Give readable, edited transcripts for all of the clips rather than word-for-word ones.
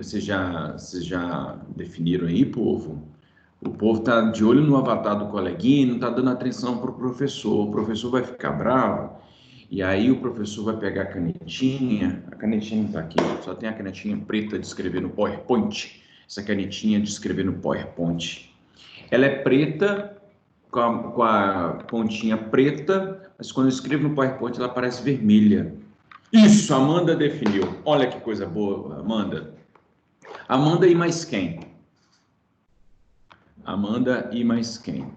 Vocês já definiram aí, povo? O povo está de olho no avatar do coleguinha, não está dando atenção para o professor vai ficar bravo, e aí o professor vai pegar a canetinha não está aqui, só tem a canetinha preta de escrever no PowerPoint, essa canetinha de escrever no PowerPoint. Ela é preta, com a pontinha preta, mas quando eu escrevo no PowerPoint ela parece vermelha. Isso, Amanda definiu. Olha que coisa boa, Amanda. Amanda e mais quem? Amanda e mais quem?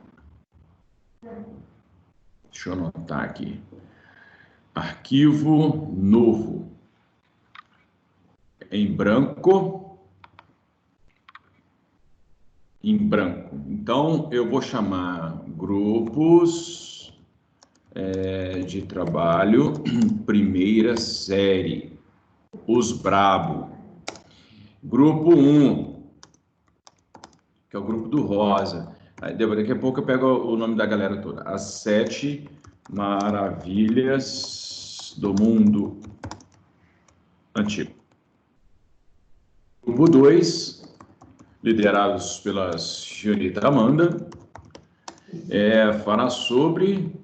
Deixa eu anotar aqui. Arquivo novo. Em branco. Em branco. Então, eu vou chamar grupos de trabalho, primeira série. Os Brabo. Grupo 1, que é o grupo do Rosa. Daqui a pouco eu pego o nome da galera toda. As 7 maravilhas do mundo antigo. Grupo 2, liderados pela senhorita Amanda, fará sobre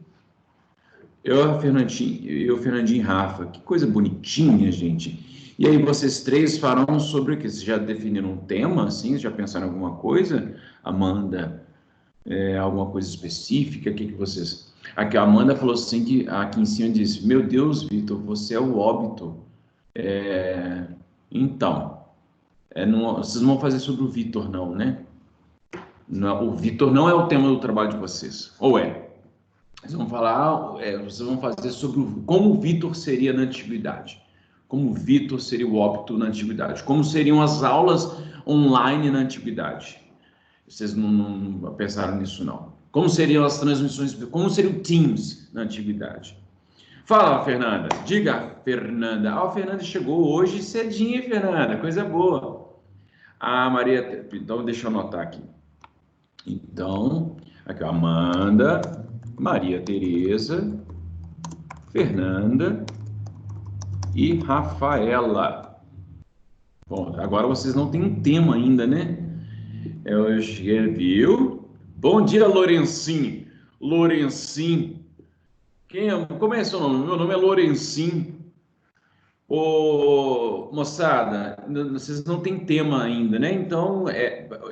o Fernandinho e Rafa. Que coisa bonitinha, gente. E aí vocês três farão sobre o que? Vocês já definiram um tema, assim? Já pensaram em alguma coisa? Amanda, alguma coisa específica? O que vocês... Aqui a Amanda falou assim, que aqui em cima disse, meu Deus, Vitor, você é o óbito. Então, vocês não vão fazer sobre o Vitor, não, né? Não, o Vitor não é o tema do trabalho de vocês. Ou é? Vocês vão falar, vocês vão fazer sobre como o Vitor seria na antiguidade. Como o Vitor seria o óbito na antiguidade. Como seriam as aulas online na antiguidade. Vocês não pensaram nisso, não. Como seriam as transmissões, como seria o Teams na antiguidade. Fala, Fernanda. Diga, Fernanda. A Fernanda chegou hoje cedinho, Fernanda. Coisa boa. A Maria... Então, deixa eu anotar aqui. Então, aqui, Amanda, Maria Tereza, Fernanda e Rafaela. Bom, agora vocês não têm um tema ainda, né? Eu viu? Bom dia, Lorencim. Lorencim. Como é seu nome? Meu nome é Lorencim. Ô, moçada, vocês não têm tema ainda, né? Então,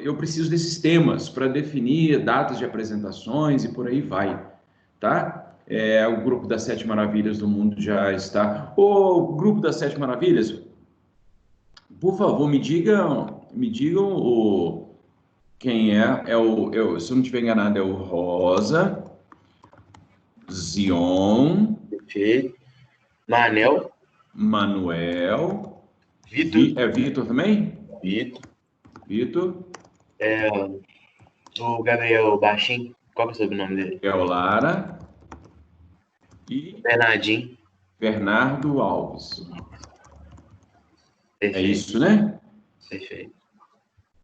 eu preciso desses temas para definir datas de apresentações e por aí vai, tá? O grupo das 7 Maravilhas do Mundo já está. O grupo das 7 Maravilhas, por favor, me digam quem é. Se eu não estiver enganado, é o Rosa, Zion, Perfeito. Manel. Manuel. Vitor. É Vitor também? Vitor. Vitor. O Gabriel Baixinho. Qual que é o sobrenome dele? É o Lara. E Bernardinho. Bernardo Alves. Perfeito. É isso, né? Perfeito.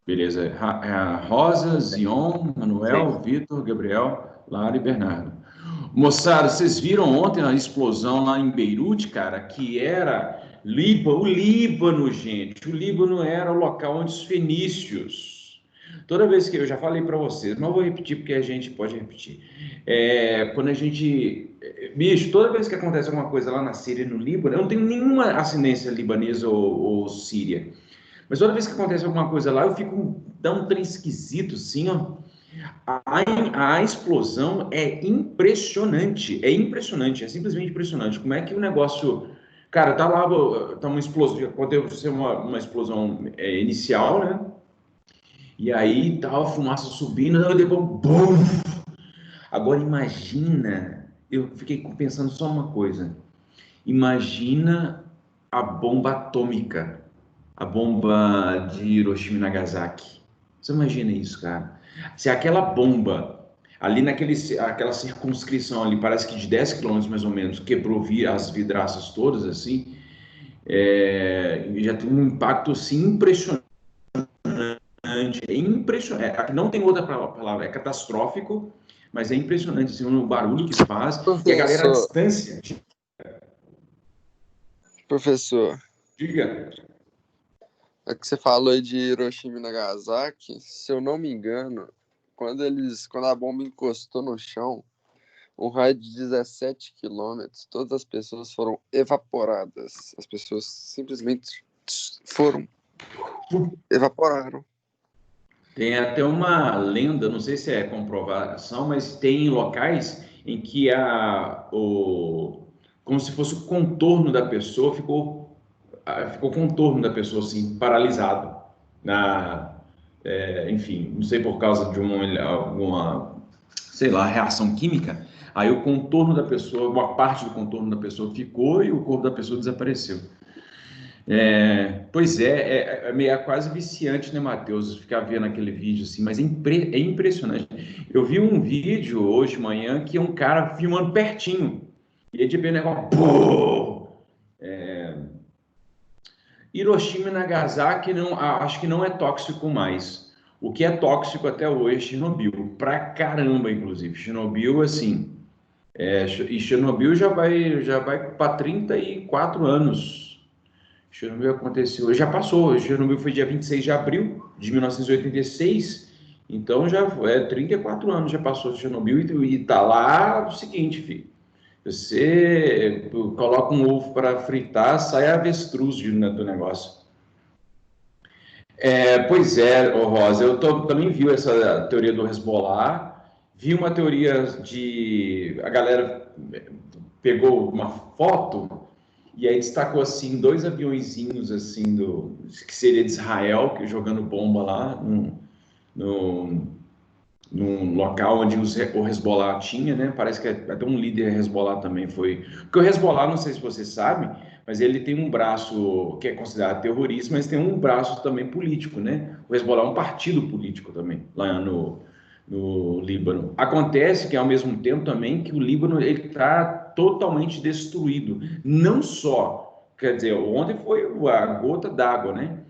Beleza. Rosa, Zion, Manuel, Vitor, Gabriel, Lara e Bernardo. Moçada, vocês viram ontem a explosão lá em Beirute, cara, que era o Líbano, gente. O Líbano era o local onde os fenícios. Toda vez que eu já falei para vocês, não vou repetir porque a gente pode repetir. Quando a gente. Bicho, toda vez que acontece alguma coisa lá na Síria e no Líbano, eu não tenho nenhuma ascendência libanesa ou síria. Mas toda vez que acontece alguma coisa lá, eu fico. Dá um trem esquisito, assim, ó. A explosão é impressionante, é simplesmente impressionante. Como é que o negócio, cara, tá lá, tá uma explosão, pode ser uma explosão inicial, né? E aí tá a fumaça subindo, depois, bum! Agora imagina, eu fiquei pensando só uma coisa, imagina a bomba atômica, a bomba de Hiroshima e Nagasaki. Você imagina isso, cara? Se aquela bomba ali aquela circunscrição ali, parece que de 10 quilômetros mais ou menos, quebrou as vidraças todas, assim, já tem um impacto, assim, impressionante. Não tem outra palavra, é catastrófico, mas é impressionante, assim, o barulho que faz, e a galera à distância. Professor. Diga. É que você falou aí de Hiroshima e Nagasaki, se eu não me engano, quando a bomba encostou no chão, um raio de 17 quilômetros, todas as pessoas foram evaporadas. As pessoas simplesmente evaporaram. Tem até uma lenda, não sei se é comprovação, mas tem locais em que como se fosse o contorno da pessoa ficou o contorno da pessoa assim paralisado enfim, não sei por causa de alguma, sei lá, reação química. Aí o contorno da pessoa, uma parte do contorno da pessoa ficou e o corpo da pessoa desapareceu. Pois é quase viciante, né, Matheus? Ficar vendo aquele vídeo assim, mas é impressionante. Eu vi um vídeo hoje de manhã que é um cara filmando pertinho, e aí de repente o negócio. Pô! Hiroshima e Nagasaki acho que não é tóxico mais. O que é tóxico até hoje é Chernobyl, pra caramba, inclusive. Chernobyl, assim, e Chernobyl já vai para 34 anos. Chernobyl aconteceu, já passou. Chernobyl foi dia 26 de abril de 1986, então já 34 anos já passou de Chernobyl e tá lá o seguinte, filho. Você coloca um ovo para fritar, sai avestruz do negócio. Pois é, Rosa, também vi essa teoria do Hezbollah, vi uma teoria a galera pegou uma foto e aí destacou assim dois aviõezinhos assim que seria de Israel, que jogando bomba lá num local onde o Hezbollah tinha, né? Parece que até um líder Hezbollah também foi. Porque o Hezbollah, não sei se você sabe, mas ele tem um braço que é considerado terrorista, mas tem um braço também político, né? O Hezbollah é um partido político também, lá no Líbano. Acontece que, ao mesmo tempo, também, que o Líbano está totalmente destruído. Não só, quer dizer, ontem foi a gota d'água, né?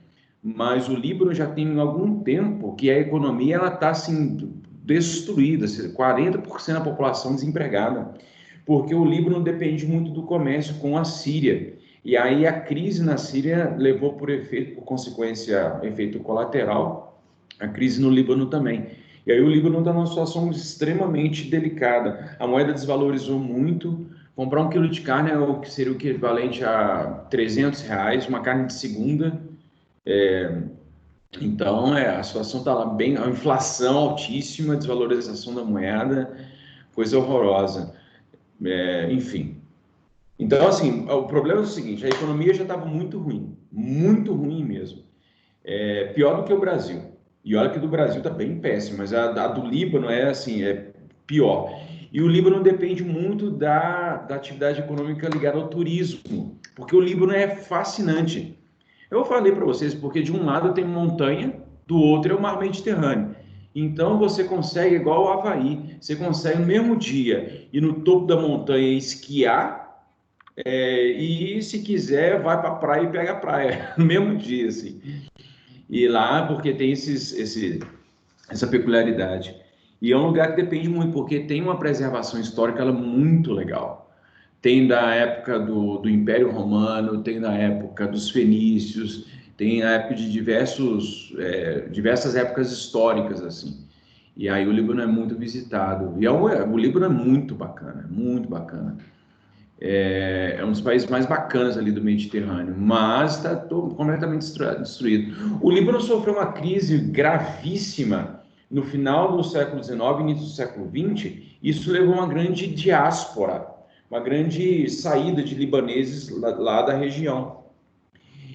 Mas o Líbano já tem algum tempo que a economia ela está assim destruída, 40% da população desempregada, porque o Líbano depende muito do comércio com a Síria. E aí a crise na Síria levou por consequência, efeito colateral, a crise no Líbano também. E aí o Líbano está numa situação extremamente delicada. A moeda desvalorizou muito. Comprar um quilo de carne é o que seria o equivalente a R$ 300, uma carne de segunda. Então, a situação está lá bem, a inflação altíssima, desvalorização da moeda, coisa horrorosa. Enfim. Então, assim, o problema é o seguinte: a economia já estava muito ruim mesmo. Pior do que o Brasil. E olha que do Brasil está bem péssimo, mas a do Líbano é pior. E o Líbano depende muito da atividade econômica ligada ao turismo, porque o Líbano é fascinante. Eu falei para vocês, porque de um lado tem montanha, do outro é o mar Mediterrâneo. Então você consegue, igual o Havaí, você consegue no mesmo dia ir no topo da montanha esquiar, e se quiser vai para a praia e pega a praia no mesmo dia, assim. E lá, porque tem essa peculiaridade. E é um lugar que depende muito, porque tem uma preservação histórica ela muito legal. Tem da época do Império Romano, tem da época dos fenícios, tem a época de diversas épocas históricas, assim. E aí o Líbano é muito visitado. E o Líbano é muito bacana, muito bacana. É um dos países mais bacanas ali do Mediterrâneo, mas está completamente destruído. O Líbano sofreu uma crise gravíssima no final do século XIX, início do século XX. Isso levou a uma grande diáspora, uma grande saída de libaneses lá da região.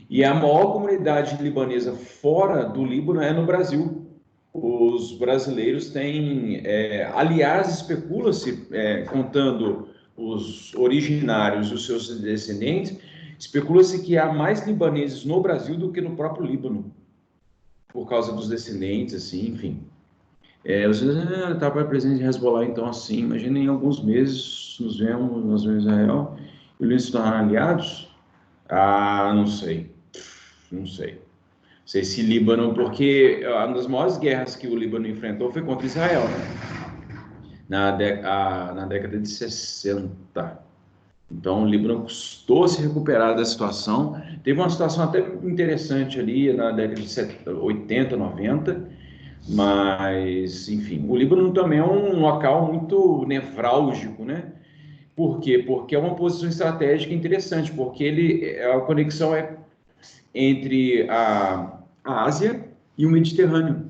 E a maior comunidade libanesa fora do Líbano é no Brasil. Os brasileiros têm, aliás, especula-se, contando os originários e os seus descendentes, especula-se que há mais libaneses no Brasil do que no próprio Líbano, por causa dos descendentes, assim, enfim. Estava presente em Hezbollah, então, assim, imagina em alguns meses nós vemos Israel e eles se tornaram aliados? Não sei, não sei. Não sei se Líbano, porque uma das maiores guerras que o Líbano enfrentou foi contra Israel, né? Na década de 60. Então, o Líbano custou se recuperar da situação. Teve uma situação até interessante ali na década de 80, 90, mas, enfim, o Líbano também é um local muito nevrálgico, né? Por quê? Porque é uma posição estratégica interessante, porque a conexão é entre a Ásia e o Mediterrâneo.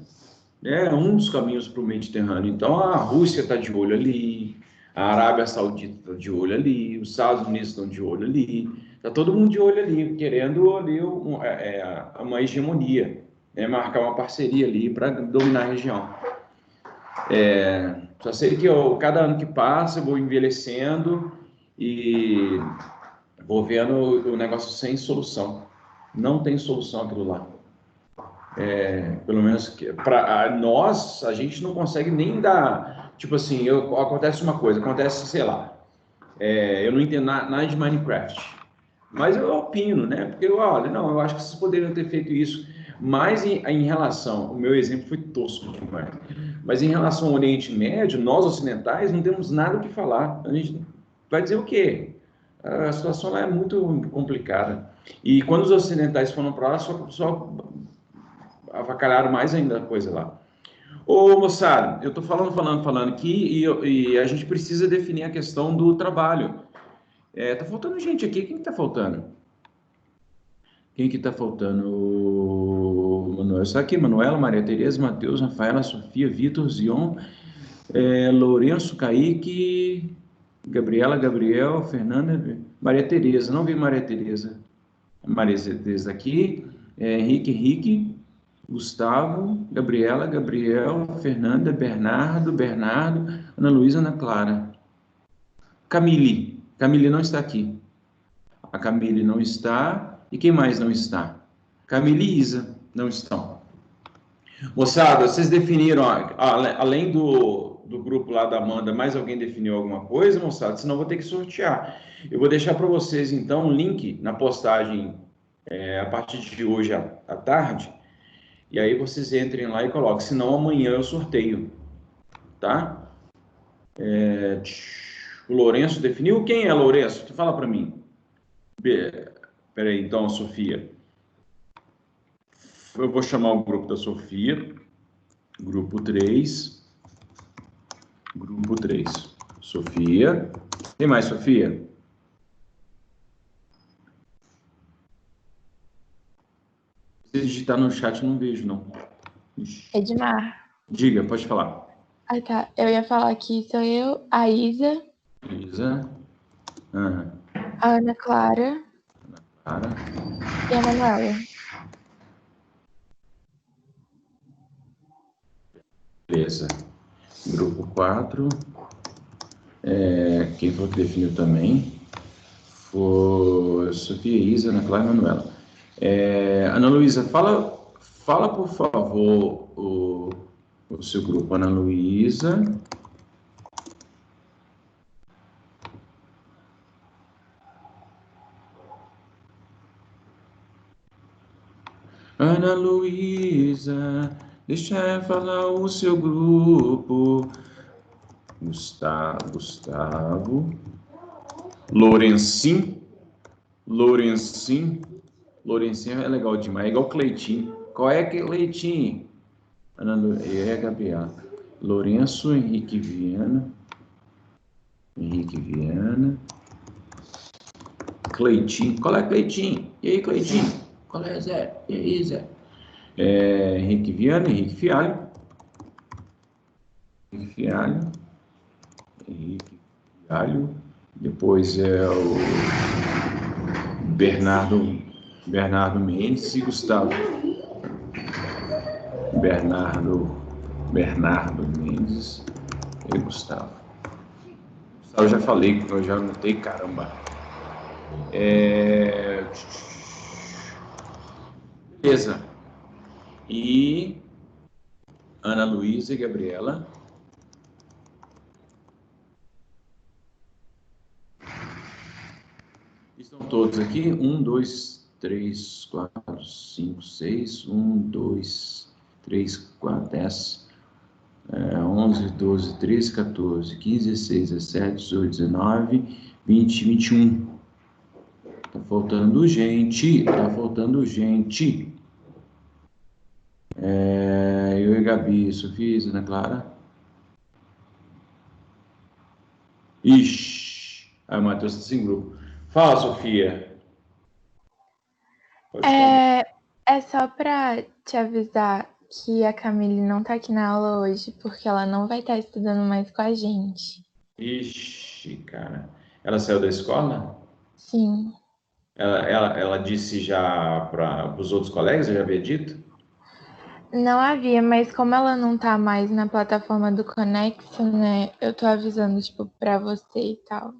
É um dos caminhos para o Mediterrâneo. Então, a Rússia está de olho ali, a Arábia Saudita está de olho ali, os Estados Unidos estão de olho ali, está todo mundo de olho ali, querendo ali uma hegemonia, né? Marcar uma parceria ali para dominar a região. Só sei que cada ano que passa eu vou envelhecendo e vou vendo o negócio sem solução. Não tem solução aquilo lá. Pelo menos para nós, a gente não consegue nem dar. Tipo assim, acontece uma coisa, acontece, sei lá, eu não entendo nada de Minecraft, mas eu opino, né? Porque, olha, não, eu acho que vocês poderiam ter feito isso. Mas em relação, o meu exemplo foi tosco demais, mas em relação ao Oriente Médio, nós ocidentais não temos nada o que falar. A gente vai dizer o quê? A situação lá é muito complicada. E quando os ocidentais foram para lá, só avacalharam mais ainda a coisa lá. Ô, moçada, eu tô falando aqui e a gente precisa definir a questão do trabalho. Tá faltando gente aqui. Quem que tá faltando? Quem que tá faltando? Manuel, está aqui, Manuela, Maria Tereza, Matheus, Rafaela, Sofia, Vitor, Zion, Lourenço, Kaique, Gabriela, Gabriel, Fernanda, Maria Tereza. Não vi Maria Tereza. Maria Tereza aqui, Henrique, Gustavo, Gabriela, Gabriel, Fernanda, Bernardo, Ana Luísa, Ana Clara. Camille não está aqui. A Camille não está. E quem mais não está? Camille e Isa não estão. Moçada, vocês definiram, além do grupo lá da Amanda, mais alguém definiu alguma coisa, moçada? Senão eu vou ter que sortear. Eu vou deixar para vocês, então, um link na postagem a partir de hoje à tarde. E aí vocês entrem lá e coloquem. Senão amanhã eu sorteio, tá? O Lourenço definiu. Quem é Lourenço? Fala para mim. Peraí, então, Sofia. Eu vou chamar o grupo da Sofia. Grupo 3. Grupo 3. Sofia. Tem mais, Sofia? Se digitar no chat, não vejo, não. Edmar. Diga, pode falar. Ah, tá. Eu ia falar que sou eu, a Isa. Isa. A Ana Clara. Clara. E a Manuela. Beleza. Grupo 4. Quem foi que definiu também? Foi Sofia, Isa, Ana Clara e Manuela. Ana Luísa, fala por favor o seu grupo. Ana Luísa. Ana Luísa, deixa eu falar o seu grupo. Gustavo. Lourencinho é legal demais, é igual Cleitinho. Qual é que é Cleitinho? Ana Luísa, Gabriela. Lourenço, Henrique Viana. Cleitinho. Qual é Cleitinho? E aí, Cleitinho? Qual é, Zé? E aí, Zé? Henrique Viana, Henrique Fialho. Depois é o Bernardo Mendes e Gustavo. Bernardo Mendes e Gustavo. Eu já falei, eu já anotei, caramba. Beleza. E Ana Luísa e Gabriela. Estão todos aqui? 1, 2, 3, 4, 5, 6. 1, 2, 3, 4, 10. 11, 12, 13, 14, 15, 16, 17, 18, 19, 20, 21. Tá faltando gente, eu e Gabi, Sofia, Ana Clara. Ixi, aí o Matheus está sem grupo. Fala, Sofia. Pode falar. É só pra te avisar que a Camille não tá aqui na aula hoje, porque ela não vai estar estudando mais com a gente. Ixi, cara. Ela saiu da escola? Sim. Ela disse já para os outros colegas, eu já havia dito? Não havia, mas como ela não tá mais na plataforma do Conexo, né? Eu tô avisando, tipo, pra você e tal.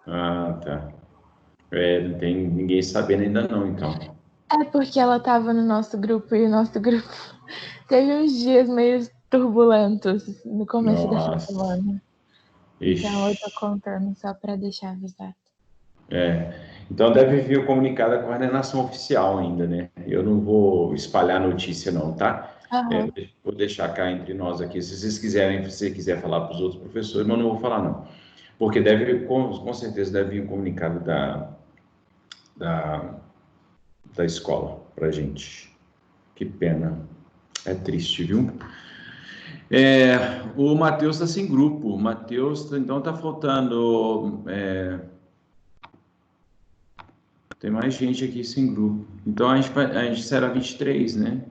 Ah, tá. Não tem ninguém sabendo ainda não, então. É porque ela tava no nosso grupo e o nosso grupo teve uns dias meio turbulentos no começo dessa Nossa. semana. Então eu tô Ixi. contando só pra deixar avisado. Então deve vir o comunicado da coordenação oficial ainda, né? Eu não vou espalhar notícia não, tá? Aham. Vou deixar cá entre nós aqui. Se vocês quiserem, se você quiser falar para os outros professores, mas eu não vou falar não. Porque com certeza deve vir um comunicado da, da escola pra gente. Que pena. É triste, viu? O Matheus está sem grupo. O Matheus, então está faltando. Tem mais gente aqui sem grupo. Então a gente será 23, né?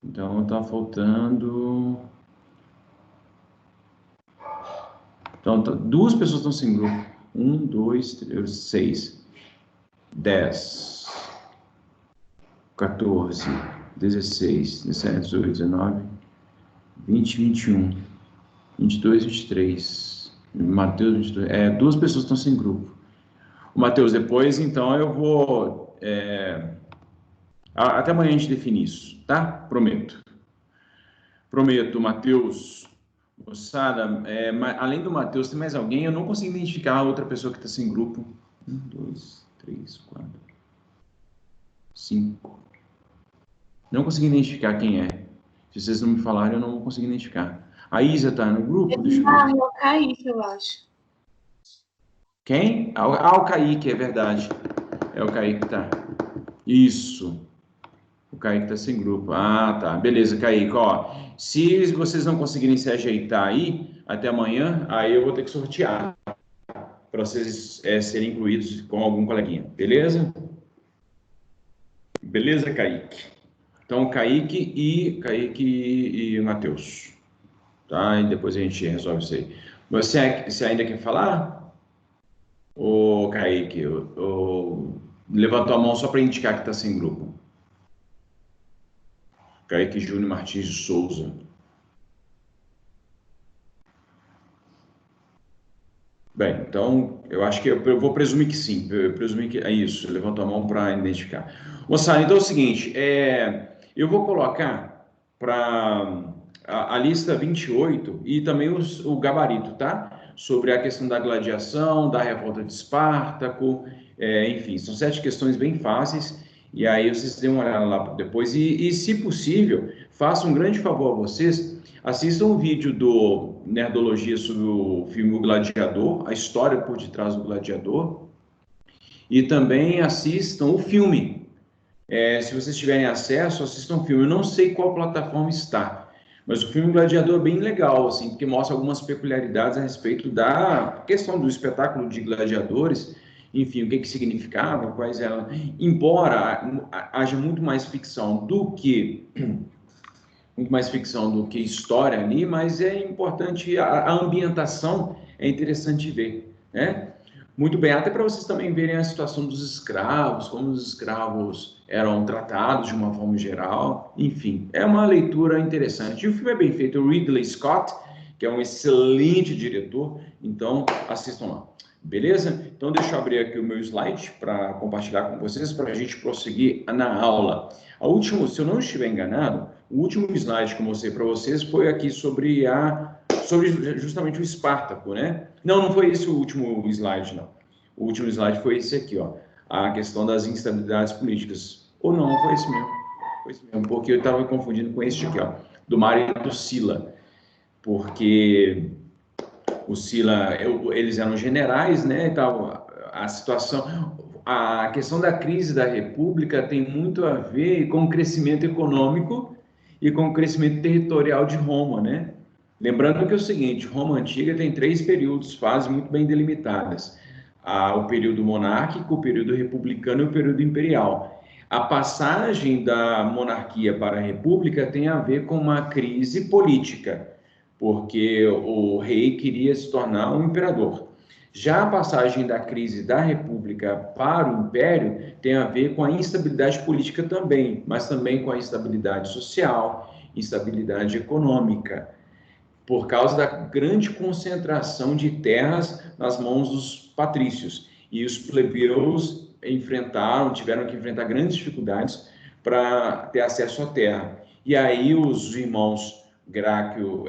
Então está faltando. Então, duas pessoas estão sem grupo. 1, 2, 3, 6, 10, 14, 16, 17, 18, 19, 20, 21, 22, 23. Matheus, 22. Duas pessoas estão sem grupo. O Matheus, depois, então, eu vou. Até amanhã a gente define isso, tá? Prometo. Prometo, Matheus. Moçada, além do Matheus, tem mais alguém? Eu não consigo identificar a outra pessoa que está sem grupo. 1, 2, 3, 4, 5. Não consigo identificar quem é. Se vocês não me falarem, eu não vou conseguir identificar. A Isa está no grupo? Deixa eu ver. É o Kaique, eu acho. Quem? O Kaique, é verdade. É o Kaique que tá. Isso. O Kaique tá sem grupo. Ah, tá. Beleza, Kaique. Ó, se vocês não conseguirem se ajeitar aí, até amanhã, aí eu vou ter que sortear para vocês serem incluídos com algum coleguinha. Beleza? Beleza, Kaique? Então, Kaique e Matheus. Tá? E depois a gente resolve isso aí. Você ainda quer falar? Ô, Kaique, levantou a mão só para indicar que está sem grupo. Kaique Júnior Martins de Souza. Bem, então, eu acho que eu vou presumir que sim. Eu presumir que é isso. Levantou a mão para identificar. Moçada, então é o seguinte, eu vou colocar para a lista 28 e também o gabarito, tá? Sobre a questão da gladiação, da revolta de Espartaco, enfim, são 7 questões bem fáceis, e aí vocês dêem uma olhada lá depois, e se possível, faça um grande favor a vocês, assistam um vídeo do Nerdologia sobre o filme O Gladiador, a história por detrás do Gladiador, e também assistam o filme. Se vocês tiverem acesso, assistam o filme. Eu não sei qual plataforma está, mas o filme Gladiador é bem legal, assim, porque mostra algumas peculiaridades a respeito da questão do espetáculo de gladiadores, enfim, o que significava, quais eram. Embora haja muito mais ficção do que história ali, mas é importante, a ambientação é interessante ver, né? Muito bem, até para vocês também verem a situação dos escravos, como os escravos eram tratados de uma forma geral, enfim, é uma leitura interessante. E o filme é bem feito, o Ridley Scott, que é um excelente diretor, então assistam lá. Beleza? Então deixa eu abrir aqui o meu slide para compartilhar com vocês, para a gente prosseguir na aula. Se eu não estiver enganado, o último slide que eu mostrei para vocês foi aqui sobre justamente o Espartaco, né? Não foi esse o último slide, não. O último slide foi esse aqui, ó. A questão das instabilidades políticas. Ou não, foi esse mesmo. Foi esse mesmo, porque eu estava confundindo com esse aqui, ó. Do Mário e do Sila. Porque o Sila, eles eram generais, né, e tal. A situação, a questão da crise da República tem muito a ver com o crescimento econômico e com o crescimento territorial de Roma, né? Lembrando que é o seguinte, Roma Antiga tem 3 períodos, fases muito bem delimitadas. O período monárquico, o período republicano e o período imperial. A passagem da monarquia para a república tem a ver com uma crise política, porque o rei queria se tornar um imperador. Já a passagem da crise da república para o império tem a ver com a instabilidade política também, mas também com a instabilidade social, instabilidade econômica, por causa da grande concentração de terras nas mãos dos patrícios. E os plebeus tiveram que enfrentar grandes dificuldades para ter acesso à terra. E aí os irmãos Graco,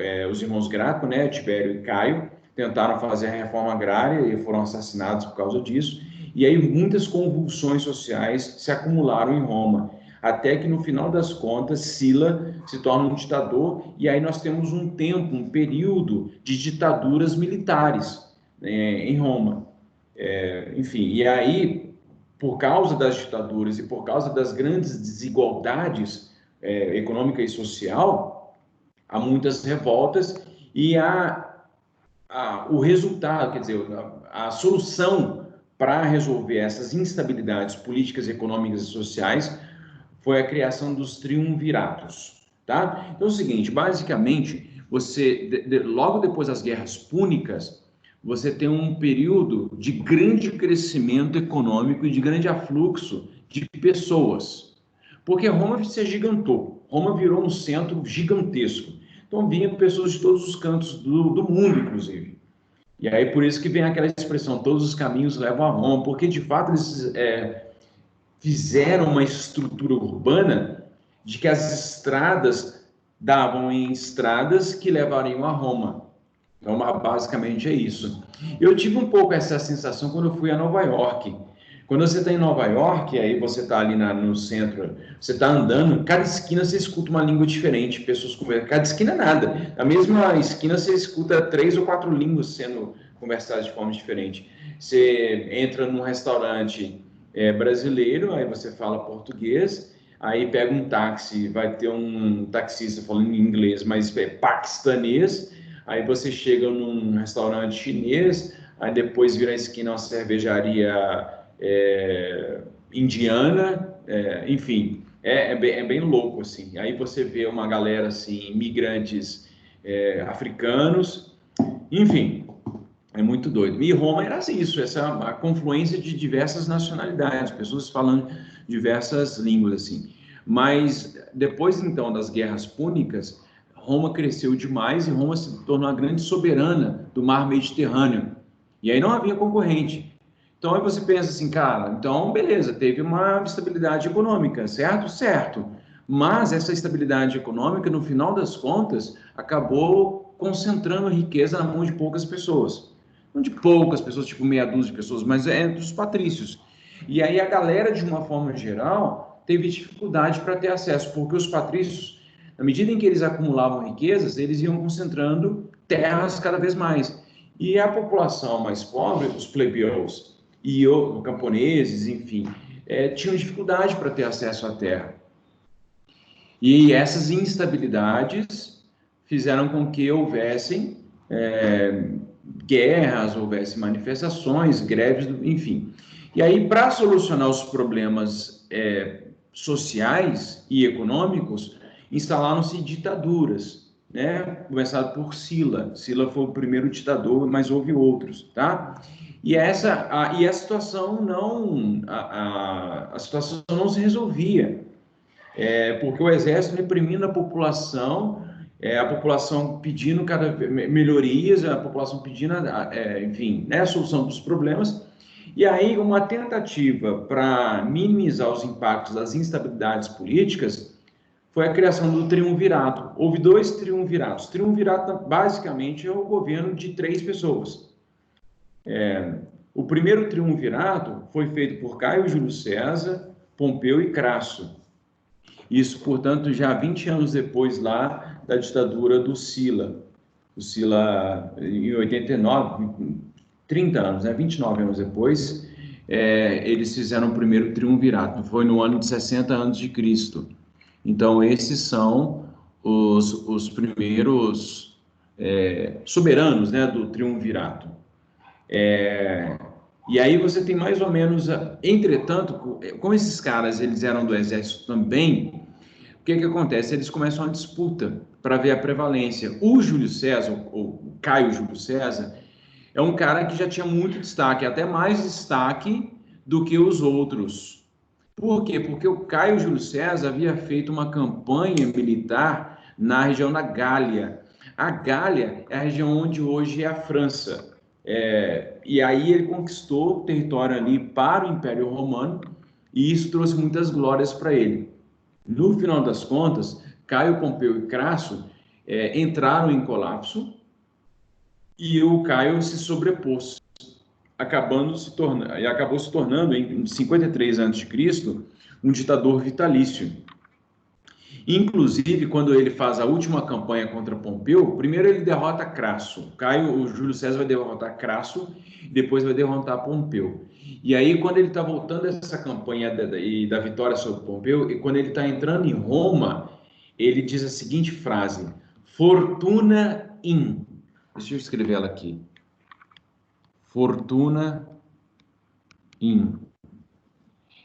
né, Tibério e Caio, tentaram fazer a reforma agrária e foram assassinados por causa disso. E aí muitas convulsões sociais se acumularam em Roma, até que no final das contas Sila se torna um ditador, e aí nós temos um período de ditaduras militares, né, em Roma. Enfim, e aí, por causa das ditaduras e por causa das grandes desigualdades econômica e social, há muitas revoltas, e o resultado, quer dizer, a solução para resolver essas instabilidades políticas, econômicas e sociais foi a criação dos triunviratos, tá? Então é o seguinte, basicamente, logo depois das guerras púnicas, você tem um período de grande crescimento econômico e de grande afluxo de pessoas, porque Roma se agigantou, Roma virou um centro gigantesco, então vinham pessoas de todos os cantos do mundo, inclusive. E aí por isso que vem aquela expressão, todos os caminhos levam a Roma, porque de fato eles fizeram uma estrutura urbana de que as estradas davam em estradas que levariam a Roma. Então, basicamente é isso. Eu tive um pouco essa sensação quando eu fui a Nova York. Quando você está em Nova York, aí você está ali no centro, você está andando, cada esquina você escuta uma língua diferente, pessoas conversando. Cada esquina nada. Na mesma esquina você escuta 3 ou 4 línguas sendo conversadas de forma diferente. Você entra num restaurante brasileiro, aí você fala português, aí pega um táxi, vai ter um taxista falando em inglês, mas é paquistanês, aí você chega num restaurante chinês, aí depois vira a esquina uma cervejaria indiana, enfim, é bem louco, assim. Aí você vê uma galera, assim, imigrantes africanos, enfim, é muito doido. E Roma era isso, a confluência de diversas nacionalidades, pessoas falando diversas línguas, assim. Mas depois, então, das guerras púnicas, Roma cresceu demais e Roma se tornou a grande soberana do mar Mediterrâneo. E aí não havia concorrente. Então aí você pensa assim, cara, então beleza, teve uma estabilidade econômica, certo? Certo. Mas essa estabilidade econômica, no final das contas, acabou concentrando riqueza na mão de poucas pessoas. Não de poucas pessoas, tipo meia dúzia de pessoas, mas dos patrícios. E aí a galera, de uma forma geral, teve dificuldade para ter acesso, porque os patrícios, na medida em que eles acumulavam riquezas, eles iam concentrando terras cada vez mais. E a população mais pobre, os plebeus e os camponeses, enfim, tinham dificuldade para ter acesso à terra. E essas instabilidades fizeram com que houvessem guerras, houvesse manifestações, greves, enfim. E aí, para solucionar os problemas sociais e econômicos, instalaram-se ditaduras, né? Começado por Sila. Sila foi o primeiro ditador, mas houve outros, tá? E a situação a situação não se resolvia, porque o exército reprimindo a população pedindo cada melhorias, a população pedindo, enfim, né, a solução dos problemas. E aí uma tentativa para minimizar os impactos das instabilidades políticas foi a criação do triunvirato. Houve 2 triunviratos. Triunvirato, basicamente, é o governo de 3 pessoas. O primeiro triunvirato foi feito por Caio Júlio César, Pompeu e Crasso. Isso, portanto, já 20 anos depois lá da ditadura do Sila. Sila, em 89, 30 anos, né, 29 anos depois, eles fizeram o primeiro triunvirato, foi no ano de 60 anos de Cristo. Então, esses são os primeiros soberanos, né, do triunvirato. E aí você tem mais ou menos, entretanto, como esses caras eles eram do exército também, o que acontece? Eles começam uma disputa para ver a prevalência. O Júlio César, ou Caio Júlio César, é um cara que já tinha muito destaque, até mais destaque do que os outros. Por quê? Porque o Caio Júlio César havia feito uma campanha militar na região da Gália. A Gália é a região onde hoje é a França. E aí ele conquistou o território ali para o Império Romano e isso trouxe muitas glórias para ele. No final das contas, Caio, Pompeu e Crasso entraram em colapso e o Caio se sobrepôs, acabou se tornando, em 53 a.C., um ditador vitalício. Inclusive, quando ele faz a última campanha contra Pompeu, primeiro ele derrota Crasso. O Júlio César vai derrotar Crasso, depois vai derrotar Pompeu. E aí, quando ele está voltando essa campanha da vitória sobre Pompeu, e quando ele está entrando em Roma, ele diz a seguinte frase: Fortuna in. Deixa eu escrever ela aqui. Fortuna in.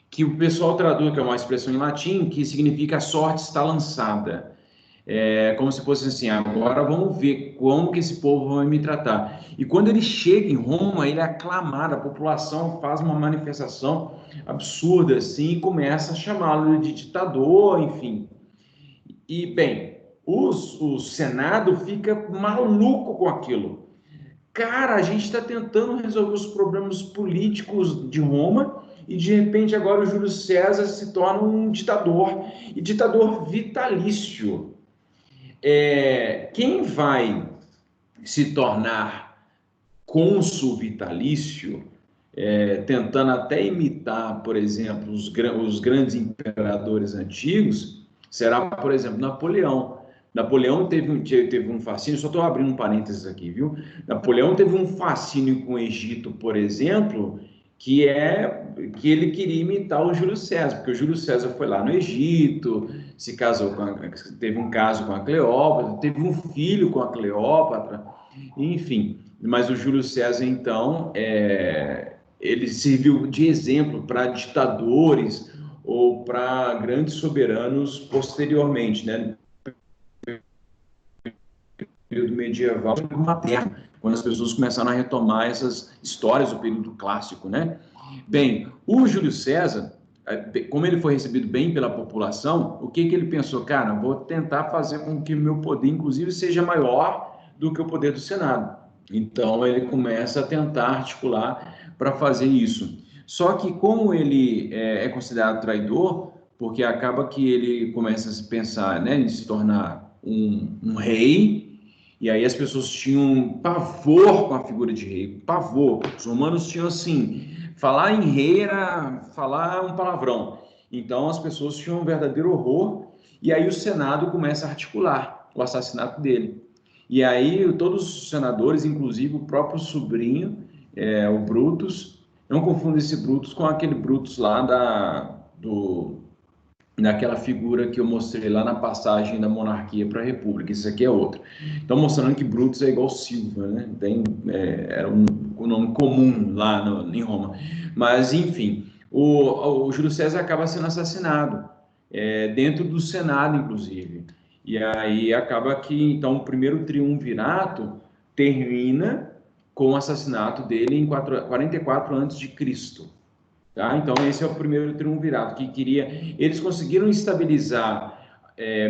Que o pessoal traduz, que é uma expressão em latim, que significa a sorte está lançada. Como se fosse assim, agora vamos ver como que esse povo vai me tratar. E quando ele chega em Roma, ele é aclamado, a população faz uma manifestação absurda, assim, e começa a chamá-lo de ditador, enfim. E, bem, o Senado fica maluco com aquilo. Cara, a gente está tentando resolver os problemas políticos de Roma e, de repente, agora o Júlio César se torna um ditador, e ditador vitalício. Quem vai se tornar cônsul vitalício, tentando até imitar, por exemplo, os grandes imperadores antigos, será, por exemplo, Napoleão. Napoleão teve um fascínio, só estou abrindo um parênteses aqui, viu? Napoleão teve um fascínio com o Egito, por exemplo, que ele queria imitar o Júlio César, porque o Júlio César foi lá no Egito, se casou teve um caso com a Cleópatra, teve um filho com a Cleópatra, enfim. Mas o Júlio César, então, ele serviu de exemplo para ditadores ou para grandes soberanos posteriormente, né? Período medieval, moderno, quando as pessoas começaram a retomar essas histórias do período clássico, né? Bem, o Júlio César, como ele foi recebido bem pela população, o que ele pensou? Cara, vou tentar fazer com que o meu poder, inclusive, seja maior do que o poder do Senado. Então, ele começa a tentar articular para fazer isso. Só que, como ele é considerado traidor, porque acaba que ele começa a se pensar, né, em se tornar um rei, e aí as pessoas tinham pavor com a figura de rei, pavor. Os romanos tinham assim, falar em rei era falar um palavrão. Então as pessoas tinham um verdadeiro horror, e aí o Senado começa a articular o assassinato dele. E aí todos os senadores, inclusive o próprio sobrinho, o Brutus, não confunda esse Brutus com aquele Brutus lá daquela figura que eu mostrei lá na passagem da monarquia para a república. Isso aqui é outro. Então, mostrando que Brutus é igual Silva, né? Era um nome comum lá em Roma. Mas, enfim, o Júlio César acaba sendo assassinado, dentro do Senado, inclusive. E aí acaba que, então, o primeiro triunvirato termina com o assassinato dele em 44 a.C. Tá? Então, esse é o primeiro triunvirato que queria. Eles conseguiram estabilizar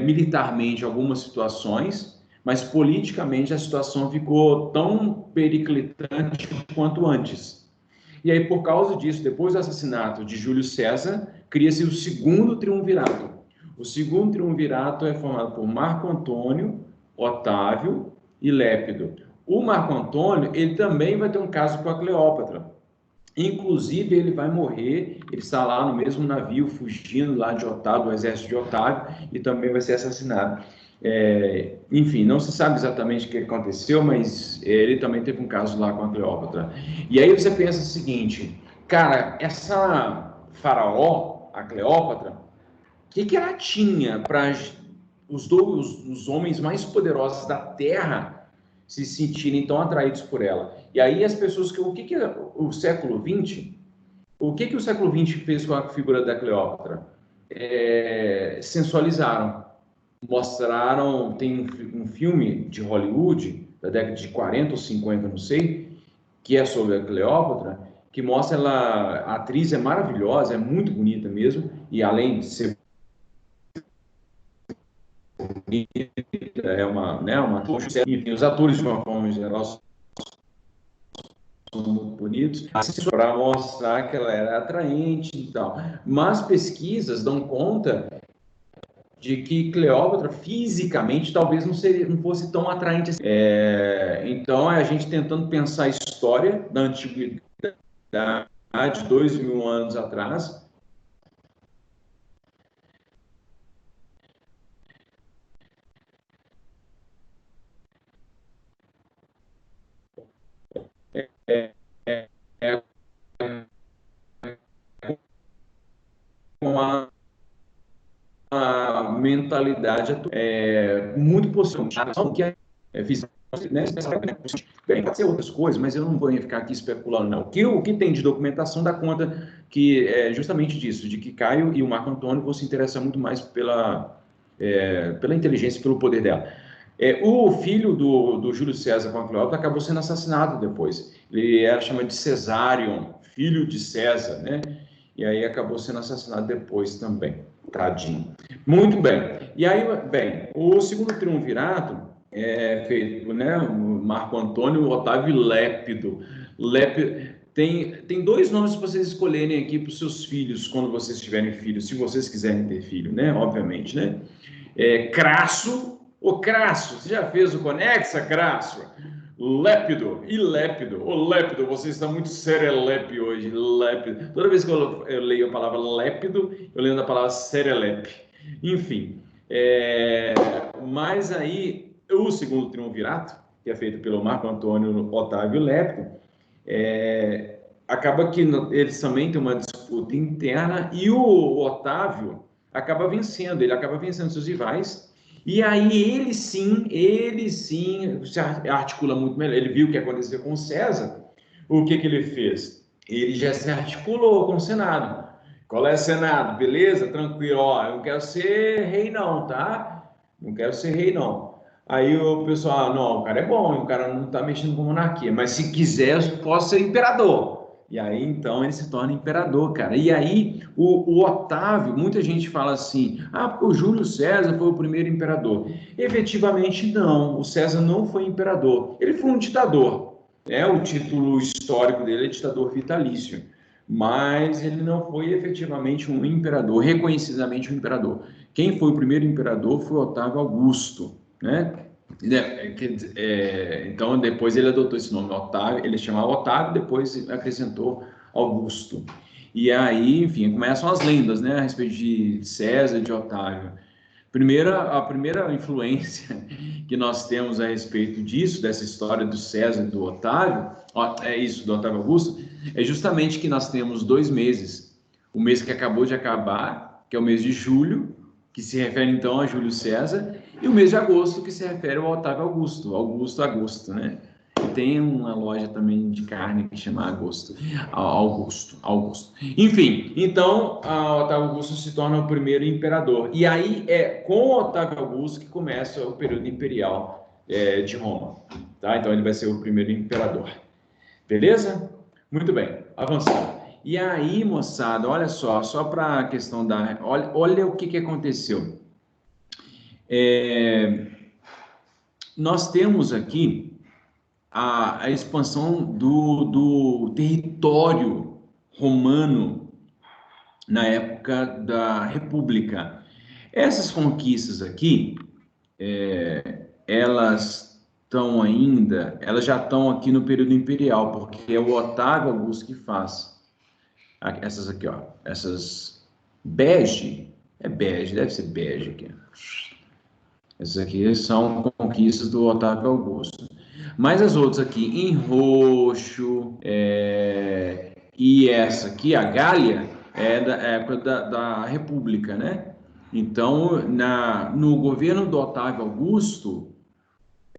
militarmente algumas situações, mas politicamente a situação ficou tão periclitante quanto antes. E aí, por causa disso, depois do assassinato de Júlio César, cria-se o segundo triunvirato. O segundo triunvirato é formado por Marco Antônio, Otávio e Lépido. O Marco Antônio, ele também vai ter um caso com a Cleópatra. Inclusive, ele vai morrer, ele está lá no mesmo navio, fugindo lá de Otávio, do exército de Otávio, e também vai ser assassinado. Enfim, não se sabe exatamente o que aconteceu, mas ele também teve um caso lá com a Cleópatra. E aí você pensa o seguinte, cara, essa faraó, a Cleópatra, o que ela tinha para os homens mais poderosos da Terra se sentirem tão atraídos por ela? E aí as pessoas, o que o século XX, o que o século XX fez com a figura da Cleópatra? Sensualizaram. Mostraram, tem um filme de Hollywood, da década de 40 ou 50, não sei, que é sobre a Cleópatra, que mostra ela, a atriz é maravilhosa, é muito bonita mesmo, e além de ser bonita, é uma enfim, os atores de uma forma geral são muito bonitos, para mostrar que ela era atraente e tal. Mas pesquisas dão conta de que Cleópatra fisicamente talvez não fosse tão atraente assim. Então, é a gente tentando pensar a história da antiguidade, 2000 anos atrás, com a mentalidade muito possível que né, bem, pode ser outras coisas, mas eu não vou ficar aqui especulando, não. O que tem de documentação dá conta que é justamente disso, de que Caio e o Marco Antônio vão se interessar muito mais pela inteligência e pelo poder dela. O filho do Júlio César com a Cleópatra acabou sendo assassinado depois. Ele era chamado de Cesário, filho de César, né? E aí acabou sendo assassinado depois também. Tadinho. Muito bem. E aí, bem, o segundo triunvirato é feito, né? Marco Antônio Otávio Lépido. Tem dois nomes para vocês escolherem aqui para os seus filhos, quando vocês tiverem filhos, se vocês quiserem ter filho, né? Obviamente, né? Crasso. Ô, Crasso, você já fez o Conexa, Crasso? Lépido e Lépido. Ô, Lépido, você está muito serelepe hoje. Lépido. Toda vez que eu leio a palavra lépido, eu lembro da palavra serelepe. Enfim, mas aí o segundo triunvirato, que é feito pelo Marco Antônio Otávio Lépido, acaba que eles também têm uma disputa interna e o Otávio acaba vencendo seus rivais. E aí ele sim se articula muito melhor. Ele viu o que aconteceu com o César. O que ele fez? Ele já se articulou com o Senado. Qual é o Senado? Beleza? Tranquilo. Ó, eu não quero ser rei não, tá? Não quero ser rei não. Aí o pessoal, não, o cara é bom, o cara não está mexendo com monarquia, mas se quiser, eu posso ser imperador. E aí, então, ele se torna imperador, cara. E aí, o Otávio, muita gente fala assim, porque o Júlio César foi o primeiro imperador. Efetivamente, não. O César não foi imperador. Ele foi um ditador. O título histórico dele é ditador vitalício. Mas ele não foi efetivamente um imperador, reconhecidamente um imperador. Quem foi o primeiro imperador foi Otávio Augusto, né? Então, depois ele adotou esse nome, Otávio, ele chamava Otávio, depois acrescentou Augusto. E aí, enfim, começam as lendas, né, a respeito de César e de Otávio. A primeira influência que nós temos a respeito disso, dessa história do César e do Otávio, do Otávio Augusto, é justamente que nós temos 2 meses. O mês que acabou de acabar, que é o mês de julho, que se refere então a Júlio César, e o mês de agosto, que se refere ao Otávio Augusto, Augusto, né? E tem uma loja também de carne que chama Augusto. Enfim, então, Otávio Augusto se torna o primeiro imperador. E aí é com Otávio Augusto que começa o período imperial de Roma. Tá? Então, ele vai ser o primeiro imperador. Beleza? Muito bem, avançando. E aí, moçada, olha só para a questão da... Olha o que aconteceu. Nós temos aqui a expansão do território romano na época da República. Essas conquistas aqui, elas já estão aqui no período imperial, porque é o Otávio Augusto que faz. Essas aqui, ó, essas bege, deve ser bege aqui. Essas aqui são conquistas do Otávio Augusto. Mas as outras aqui em roxo, e essa aqui, a Gália, é da época da República, né? Então, no governo do Otávio Augusto,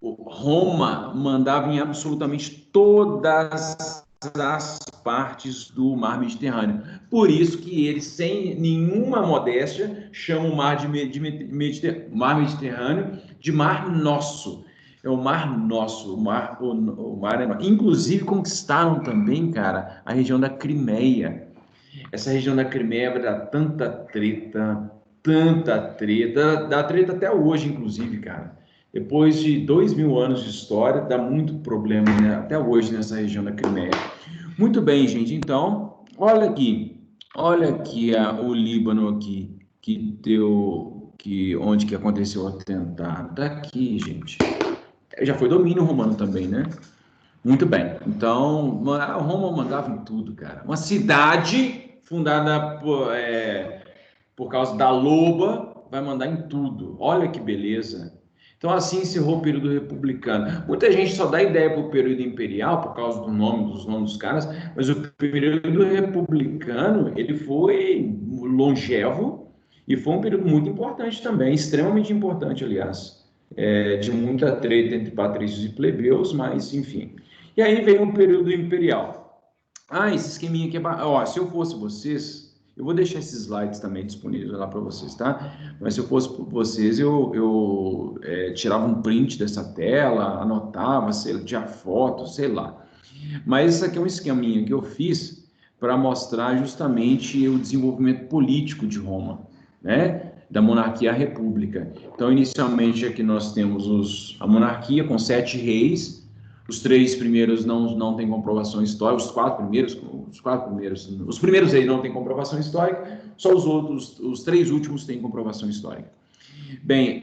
Roma mandava em absolutamente todas as partes do mar Mediterrâneo. Por isso que eles, sem nenhuma modéstia, chamam o mar Mediterrâneo de Mar Nosso. É o Mar Nosso, o mar é nosso. Inclusive conquistaram também, cara, a região da Crimeia. Essa região da Crimeia vai dar tanta treta, dá treta até hoje, inclusive, cara. Depois de 2.000 anos de história, dá muito problema, né? Até hoje nessa região da Crimeia. Muito bem, gente. Então, olha aqui o Líbano aqui onde que aconteceu o atentado. Daqui, gente. Já foi domínio romano também, né? Muito bem. Então, Roma mandava em tudo, cara. Uma cidade fundada por causa da loba vai mandar em tudo. Olha que beleza. Então, assim encerrou o período republicano. Muita gente só dá ideia para o período imperial por causa dos nomes dos caras, mas o período republicano ele foi longevo e foi um período muito importante também, extremamente importante, aliás, de muita treta entre patrícios e plebeus, mas enfim. E aí veio o período imperial. Esse esqueminha aqui se eu fosse vocês, eu vou deixar esses slides também disponíveis lá para vocês, tá? Mas se eu fosse vocês, eu tirava um print dessa tela, anotava, tinha foto, sei lá. Mas isso aqui é um esqueminha que eu fiz para mostrar justamente o desenvolvimento político de Roma, né? Da monarquia à república. Então, inicialmente aqui nós temos a monarquia com 7 reis. Os 3 primeiros não têm comprovação histórica, os primeiros aí não têm comprovação histórica, só os 3 últimos têm comprovação histórica. Bem,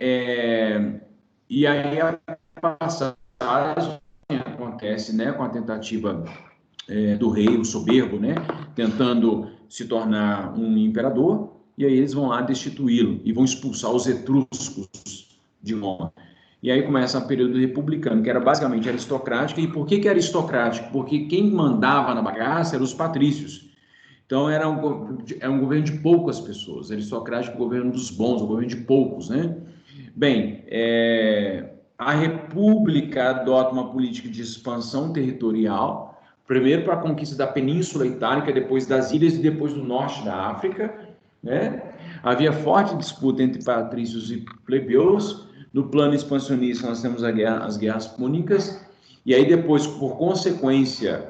e aí a passagem acontece, né, com a tentativa do rei, o soberbo, né, tentando se tornar um imperador, e aí eles vão lá destituí-lo e vão expulsar os etruscos de Roma. E aí começa o período republicano, que era basicamente aristocrático. E por que aristocrático? Porque quem mandava na bagaça eram os patrícios. Então era um governo de poucas pessoas. Aristocrático, governo dos bons, o governo de poucos, né? Bem, a república adota uma política de expansão territorial, primeiro para a conquista da Península Itálica, depois das ilhas e depois do norte da África, né? Havia forte disputa entre patrícios e plebeus. No plano expansionista, nós temos as guerras púnicas, e aí depois, por consequência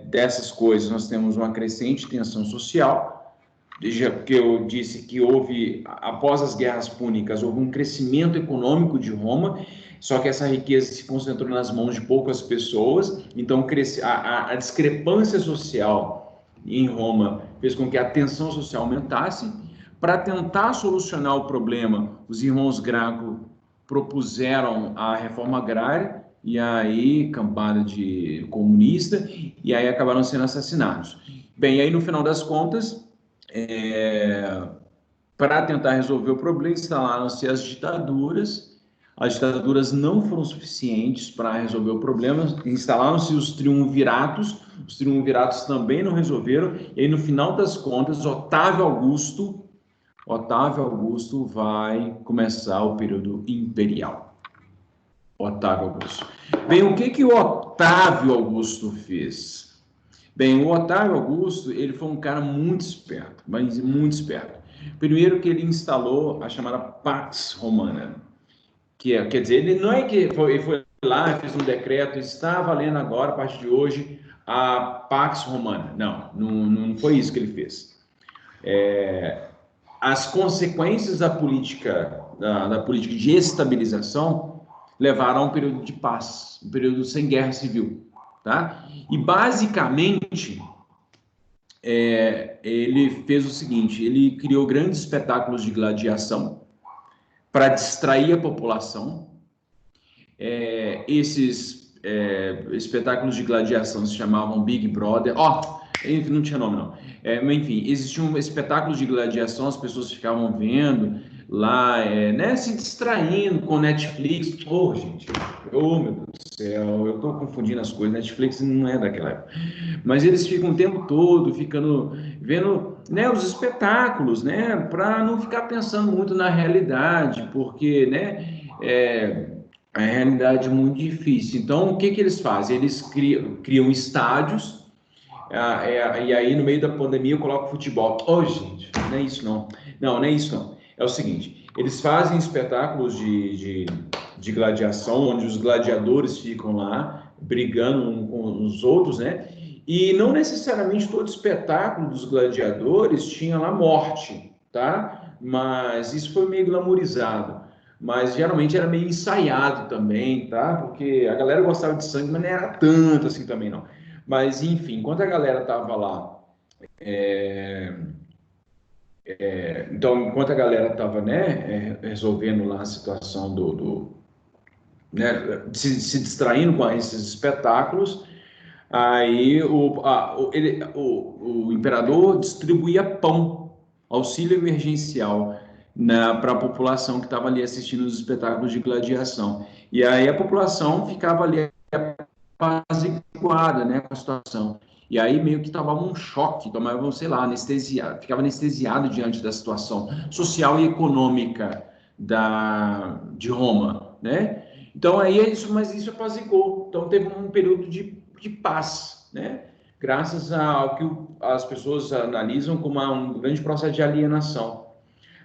dessas coisas, nós temos uma crescente tensão social. Desde que eu disse que após as guerras púnicas, houve um crescimento econômico de Roma, só que essa riqueza se concentrou nas mãos de poucas pessoas, então a discrepância social em Roma fez com que a tensão social aumentasse. Para tentar solucionar o problema, os irmãos Graco propuseram a reforma agrária, e aí, cambada de comunista, e aí acabaram sendo assassinados. Bem, aí no final das contas, para tentar resolver o problema, instalaram-se as ditaduras. As ditaduras não foram suficientes para resolver o problema, instalaram-se os triunviratos também não resolveram, e aí no final das contas, Otávio Augusto vai começar o período imperial. Otávio Augusto. Bem, o que o Otávio Augusto fez? Bem, o Otávio Augusto, ele foi um cara muito esperto, mas muito esperto. Primeiro que ele instalou a chamada Pax Romana, quer dizer, ele não é que ele foi lá, fez um decreto, está valendo agora, a partir de hoje, a Pax Romana. Não foi isso que ele fez. As consequências da política de estabilização levaram a um período de paz, um período sem guerra civil, tá? E basicamente ele fez o seguinte: ele criou grandes espetáculos de gladiação para distrair a população. Esses espetáculos de gladiação se chamavam Big Brother. Não tinha nome, não. Mas, enfim, existiam espetáculos de gladiação, as pessoas ficavam vendo, lá, né, se distraindo com Netflix. Oh, gente, oh, meu Deus do céu, eu estou confundindo as coisas. Netflix não é daquela época. Mas eles ficam o tempo todo vendo, né, os espetáculos, né, para não ficar pensando muito na realidade, porque, né, a realidade é muito difícil. Então, o que que eles fazem? Eles criam estádios. E aí, no meio da pandemia, eu coloco futebol. Oh, gente, não é isso não. Não é isso não. É o seguinte, eles fazem espetáculos de gladiação, onde os gladiadores ficam lá, brigando uns com os outros, né? E não necessariamente todo espetáculo dos gladiadores tinha lá morte, tá? Mas isso foi meio glamourizado. Mas geralmente era meio ensaiado também, tá? Porque a galera gostava de sangue, mas não era tanto assim também, não. Mas, enfim, enquanto a galera estava lá, então, enquanto a galera estava, né, resolvendo lá a situação né, se distraindo com esses espetáculos, aí o imperador distribuía pão, auxílio emergencial, para a população que estava ali assistindo os espetáculos de gladiação. E aí a população ficava ali apaziguada, né, com a situação. E aí meio que tomava um choque, tomava, sei lá, anestesiado, ficava anestesiado diante da situação social e econômica de Roma, né? Então aí é isso, mas isso apazigou. Então teve um período de paz, né? Graças ao que as pessoas analisam como um grande processo de alienação.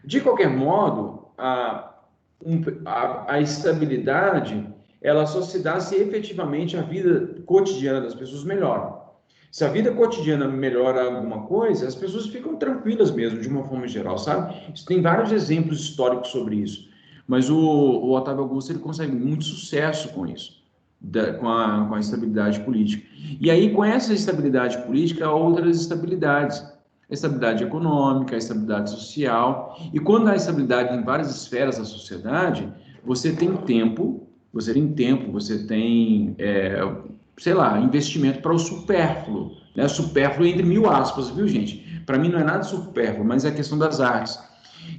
De qualquer modo, a estabilidade ela só se dá se efetivamente a vida cotidiana das pessoas melhora. Se a vida cotidiana melhora alguma coisa, as pessoas ficam tranquilas mesmo, de uma forma geral, sabe? Tem vários exemplos históricos sobre isso. Mas o Otávio Augusto ele consegue muito sucesso com isso, com a estabilidade política. E aí, com essa estabilidade política, há outras estabilidades. A estabilidade econômica, a estabilidade social. E quando há estabilidade em várias esferas da sociedade, você tem tempo, você tem, sei lá, investimento para o supérfluo, né? Supérfluo entre mil aspas, viu, gente? Para mim não é nada supérfluo, mas é a questão das artes.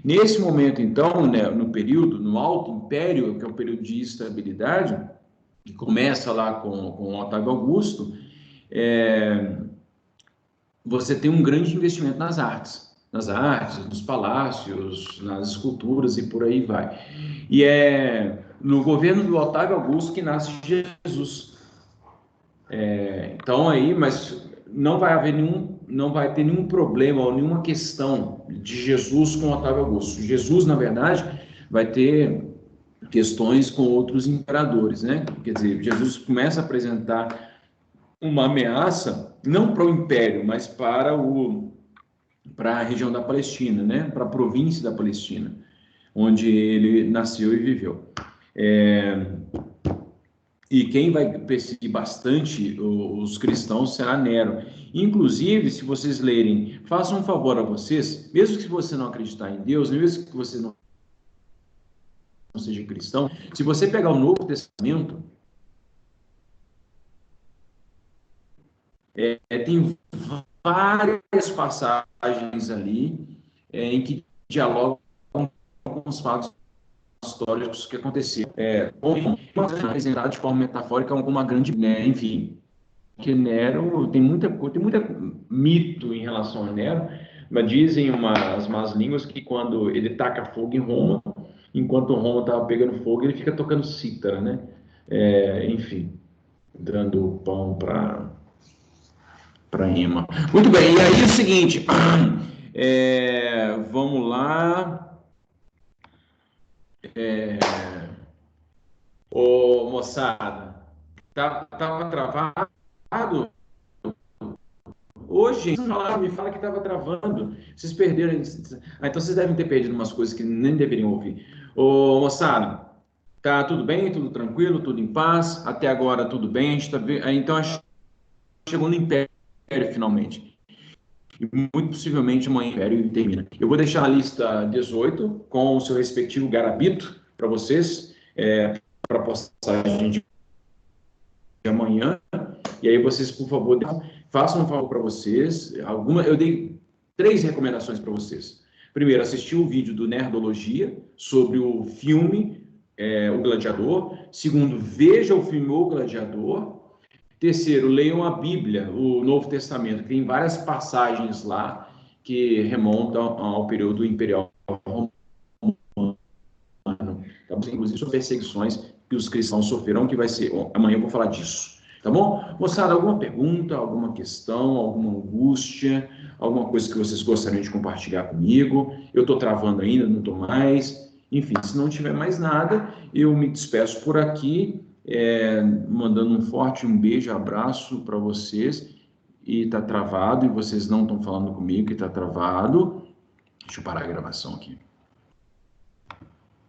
Nesse momento, então, né, no Alto Império, que é o período de estabilidade, que começa lá com Otávio Augusto, você tem um grande investimento nas artes, nos palácios, nas esculturas e por aí vai. E é no governo do Otávio Augusto que nasce Jesus. Então aí, mas não vai ter nenhum problema ou nenhuma questão de Jesus com Otávio Augusto. Jesus, na verdade, vai ter questões com outros imperadores, né? Quer dizer, Jesus começa a apresentar uma ameaça não para o império, mas para a região da Palestina, né? Para a província da Palestina, onde ele nasceu e viveu. E quem vai perseguir bastante os cristãos será Nero. Inclusive, se vocês lerem, façam um favor a vocês, mesmo que você não acreditar em Deus, mesmo que você não seja cristão, se você pegar o Novo Testamento, tem várias passagens ali em que dialogam com os fatos históricos que aconteceram. Apresentado de forma metafórica como uma grande, né, enfim, que Nero tem muita mito em relação a Nero, mas dizem umas más línguas que quando ele taca fogo em Roma, enquanto Roma estava pegando fogo, ele fica tocando cítara, né? Enfim, dando pão para Rima. Muito bem, e aí é o seguinte, vamos lá. Ô, moçada, tava travado? Hoje, me fala que estava travando. Vocês perderam. Então vocês devem ter perdido umas coisas que nem deveriam ouvir. Ô, moçada, tá tudo bem? Tudo tranquilo? Tudo em paz? Até agora tudo bem? A gente tá então, a gente chegou no Império finalmente. E muito possivelmente amanhã o Império termina. Eu vou deixar a lista 18 com o seu respectivo garabito para vocês, para postagem de amanhã. E aí vocês, por favor, façam um favor para vocês. Eu dei 3 recomendações para vocês. Primeiro, assistir o vídeo do Nerdologia sobre o filme O Gladiador. Segundo, veja o filme O Gladiador. Terceiro, leiam a Bíblia, o Novo Testamento, que tem várias passagens lá que remontam ao período imperial romano. Tá bom? Inclusive sobre perseguições que os cristãos sofreram, que vai ser... Amanhã eu vou falar disso. Tá bom? Moçada, alguma pergunta, alguma questão, alguma angústia, alguma coisa que vocês gostariam de compartilhar comigo? Eu estou travando ainda, não estou mais. Enfim, se não tiver mais nada, eu me despeço por aqui, mandando um beijo, abraço para vocês. E está travado, e vocês não estão falando comigo que está travado. Deixa eu parar a gravação aqui.